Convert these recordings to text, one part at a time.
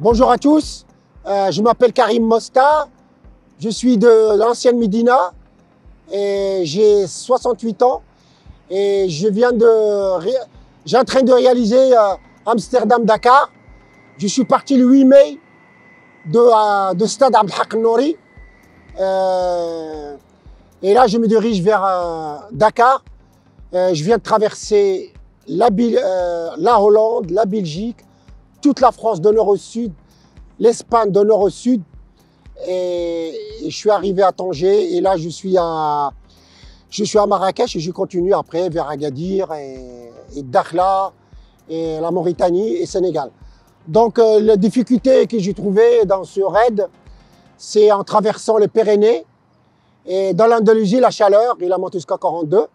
Bonjour à tous, je m'appelle Karim Mosta, je suis de l'ancienne Médina et j'ai 68 ans et j'ai en train de réaliser Amsterdam-Dakar. Je suis parti le 8 mai de Stade Abdelhak Nouri et là je me dirige vers Dakar. Je viens de traverser la Hollande, la Belgique, toute la France de nord au sud, l'Espagne de nord au sud, et je suis arrivé à Tanger et là je suis à Marrakech et je continue après vers Agadir et Dakhla et la Mauritanie et Sénégal. Donc la difficulté que j'ai trouvée dans ce raid, c'est en traversant les Pyrénées et dans l'Andalousie la chaleur, il a monté jusqu'à 42.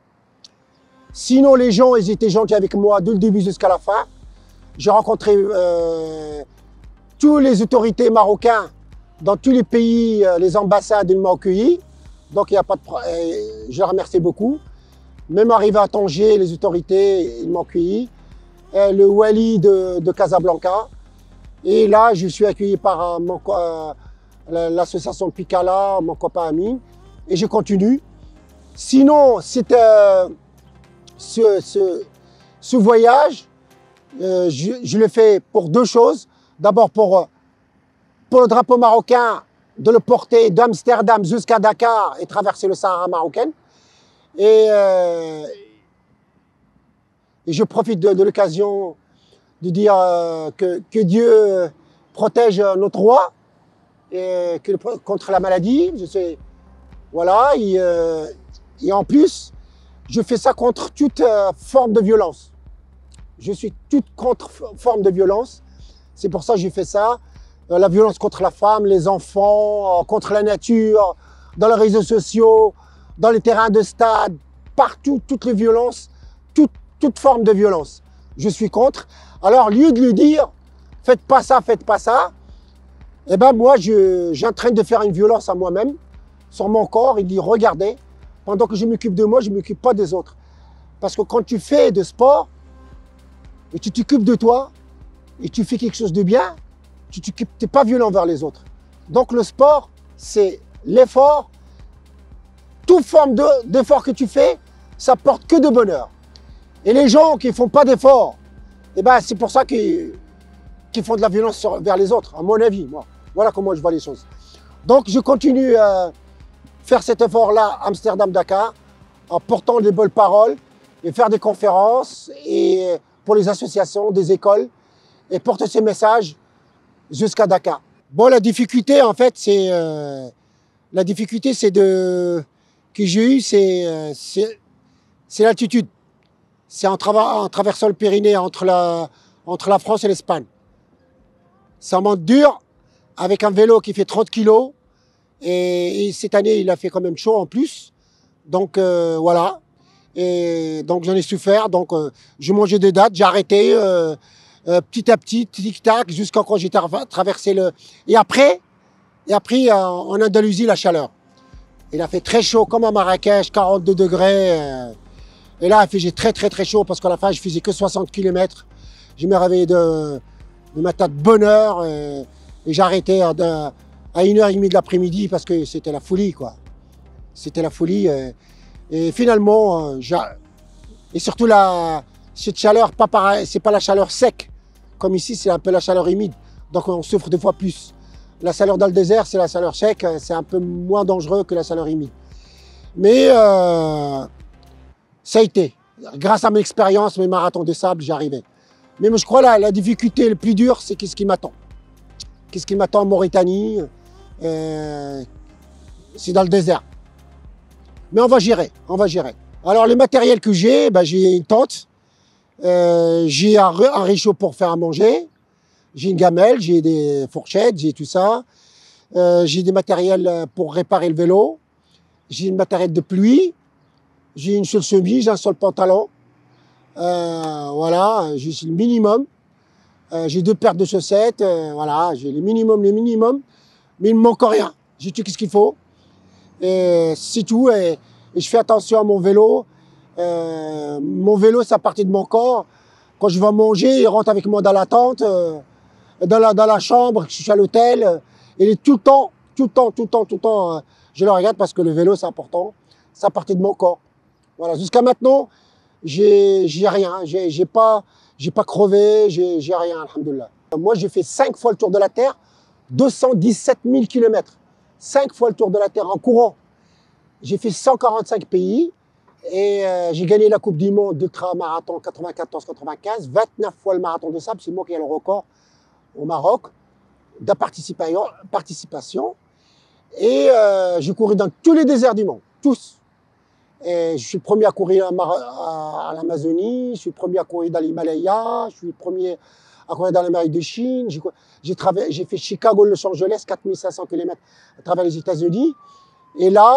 Sinon les gens ils étaient gentils avec moi de le début jusqu'à la fin. J'ai rencontré toutes les autorités marocaines dans tous les pays, les ambassades, ils m'ont accueilli. Donc il n'y a pas de problème, je les remercie beaucoup. Même arrivé à Tanger, les autorités, ils m'ont accueilli. Le Wali de Casablanca. Et là, je suis accueilli par l'association Picala, mon copain Amine. Et je continue. Sinon, ce voyage, je le fais pour deux choses. D'abord pour le drapeau marocain, de le porter d'Amsterdam jusqu'à Dakar et traverser le Sahara marocain. Et je profite de l'occasion de dire que Dieu protège notre roi contre la maladie. Voilà, et en plus, je fais ça contre toute forme de violence. Je suis toute contre forme de violence. C'est pour ça que j'ai fait ça. La violence contre la femme, les enfants, contre la nature, dans les réseaux sociaux, dans les terrains de stade, partout, toutes les violences, toute forme de violence. Je suis contre. Alors, au lieu de lui dire, faites pas ça, eh ben moi, j'ai en train de faire une violence à moi-même, sur mon corps. Il dit, regardez, pendant que je m'occupe de moi, je ne m'occupe pas des autres. Parce que quand tu fais de sport, et tu t'occupes de toi, et tu fais quelque chose de bien, tu n'es pas violent vers les autres. Donc le sport, c'est l'effort. Toute forme d'effort que tu fais, ça porte que de bonheur. Et les gens qui ne font pas d'effort, eh ben, c'est pour ça qu'ils font de la violence vers les autres, à mon avis. Moi. Voilà comment je vois les choses. Donc je continue à faire cet effort-là, Amsterdam-Dakar, en portant des bonnes paroles et faire des conférences et pour les associations, des écoles, et porter ces messages jusqu'à Dakar. Bon, la difficulté, en fait, que j'ai eue, c'est l'altitude. C'est en traversant le Pyrénées entre la France et l'Espagne. Ça monte dur, avec un vélo qui fait 30 kilos, et cette année, il a fait quand même chaud en plus. Donc, voilà. Et donc, j'en ai souffert. Donc, je mangeais des dattes, j'ai arrêté. Petit à petit, tic-tac, jusqu'à quand j'ai traversé le... Et après, en Andalousie, la chaleur. Il a fait très chaud, comme à Marrakech, 42 degrés. Et là, il faisait très chaud, parce qu'à la fin, je faisais que 60 km. Je me réveillais de matin de bonne heure, et j'ai arrêté à 1h30 de l'après-midi, parce que c'était la folie, quoi. C'était la folie. Et finalement, et surtout, cette chaleur, pas pareil, c'est pas la chaleur sec. Comme ici, c'est un peu la chaleur humide. Donc on souffre 2 fois plus. La chaleur dans le désert, c'est la chaleur sec. C'est un peu moins dangereux que la chaleur humide. Mais ça a été. Grâce à mon expérience, mes marathons de sable, j'y arrivais. Mais je crois que la difficulté le plus dure, c'est qu'est-ce qui m'attend. Qu'est-ce qui m'attend en Mauritanie. C'est dans le désert. Mais on va gérer. Alors le matériel que j'ai, j'ai une tente. J'ai un réchaud pour faire à manger, j'ai une gamelle, j'ai des fourchettes, j'ai tout ça, j'ai des matériels pour réparer le vélo, j'ai une matériel de pluie, j'ai une seule chemise, j'ai un seul pantalon, voilà, j'ai le minimum, j'ai 2 paires de chaussettes, voilà, j'ai le minimum, mais il ne me manque rien, j'ai tout ce qu'il faut, et c'est tout, et je fais attention à mon vélo. Mon vélo, ça partit de mon corps. Quand je vais manger, il rentre avec moi dans la tente. dans la chambre, je suis à l'hôtel. Il est tout le temps, je le regarde parce que le vélo, c'est important. Ça partait de mon corps. Voilà. Jusqu'à maintenant, j'ai rien. J'ai pas crevé, j'ai rien, alhamdoulilah. Moi, j'ai fait 5 fois le tour de la Terre, 217 000 km. 5 fois le tour de la Terre en courant. J'ai fait 145 pays et j'ai gagné la Coupe du Monde d'ultra-marathon 94-95, 29 fois le marathon de sable, c'est moi qui ai le record au Maroc de participation. Et j'ai couru dans tous les déserts du monde, tous. Et je suis le premier à courir à l'Amazonie, je suis le premier à courir dans l'Himalaya, je suis le premier à courir dans l'Amérique de Chine. J'ai fait Chicago-Los Angeles, 4500 km à travers les États-Unis. Et là,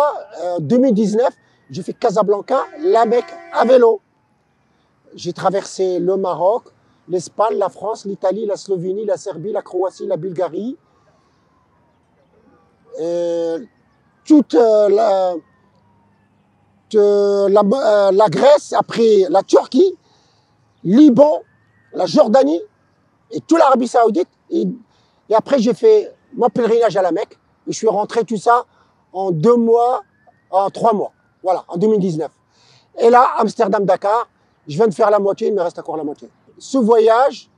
2019, j'ai fait Casablanca, la Mecque à vélo. J'ai traversé le Maroc, l'Espagne, la France, l'Italie, la Slovénie, la Serbie, la Croatie, la Bulgarie. Toute la Grèce, après la Turquie, Liban, la Jordanie et toute l'Arabie Saoudite. Et après, j'ai fait mon pèlerinage à la Mecque. Et je suis rentré tout ça en 2 mois, en 3 mois. Voilà, en 2019. Et là, Amsterdam-Dakar, je viens de faire la moitié, il me reste encore la moitié. Ce voyage,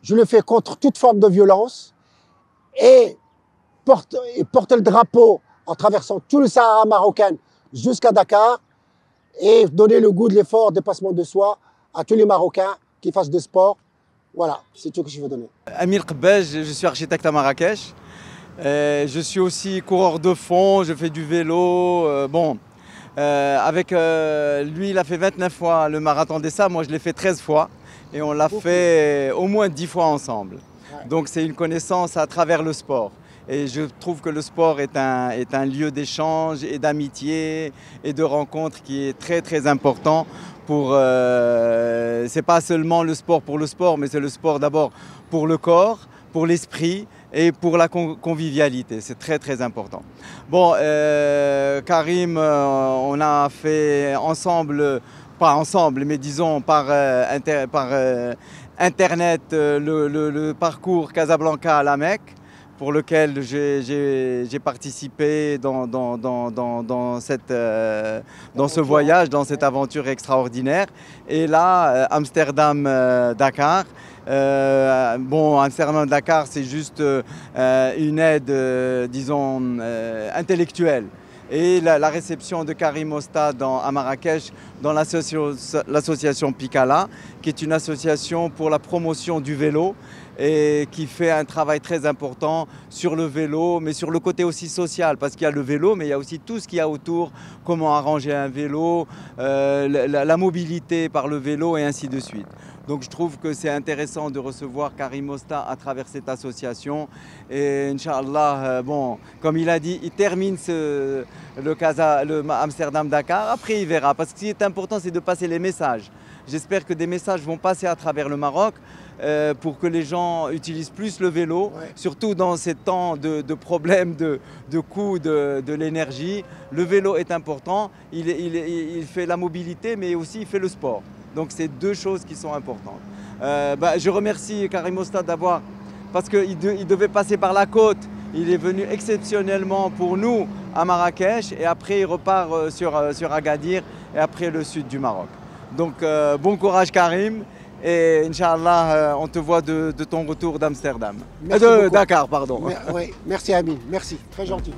je le fais contre toute forme de violence et porter le drapeau en traversant tout le Sahara marocain jusqu'à Dakar et donner le goût de l'effort, dépassement de soi à tous les Marocains qui fassent de sport. Voilà, c'est tout que je veux donner. Amir Qbej, je suis architecte à Marrakech. Je suis aussi coureur de fond, je fais du vélo. Avec lui, il a fait 29 fois le marathon des sables, moi je l'ai fait 13 fois. Et on l'a fait au moins 10 fois ensemble. Ouais. Donc c'est une connaissance à travers le sport. Et je trouve que le sport est un lieu d'échange et d'amitié et de rencontre qui est très très important pour... c'est pas seulement le sport pour le sport, mais c'est le sport d'abord pour le corps, pour l'esprit et pour la convivialité. C'est très très important. Bon, Karim, on a fait ensemble, pas ensemble, mais disons par Internet, le parcours Casablanca à la Mecque, pour lequel j'ai participé dans ce voyage, dans cette aventure extraordinaire. Et là, Amsterdam-Dakar. Amsterdam-Dakar, c'est juste une aide, disons, intellectuelle. Et la réception de Karim Ostad à Marrakech dans l'association Picala, qui est une association pour la promotion du vélo et qui fait un travail très important sur le vélo, mais sur le côté aussi social, parce qu'il y a le vélo, mais il y a aussi tout ce qu'il y a autour, comment arranger un vélo, la mobilité par le vélo et ainsi de suite. Donc je trouve que c'est intéressant de recevoir Karim Ostad à travers cette association. Et Inch'Allah, comme il a dit, il termine le Amsterdam-Dakar. Après, il verra. Parce que ce qui est important, c'est de passer les messages. J'espère que des messages vont passer à travers le Maroc pour que les gens utilisent plus le vélo, surtout dans ces temps de problèmes de coût de l'énergie. Le vélo est important. Il fait la mobilité, mais aussi il fait le sport. Donc c'est 2 choses qui sont importantes. Je remercie Karim Ostad parce qu'il devait passer par la côte. Il est venu exceptionnellement pour nous à Marrakech et après il repart sur Agadir et après le sud du Maroc. Donc bon courage Karim et Inch'Allah on te voit de ton retour d'Amsterdam. De Dakar, pardon. Oui, merci Ami, merci, très gentil.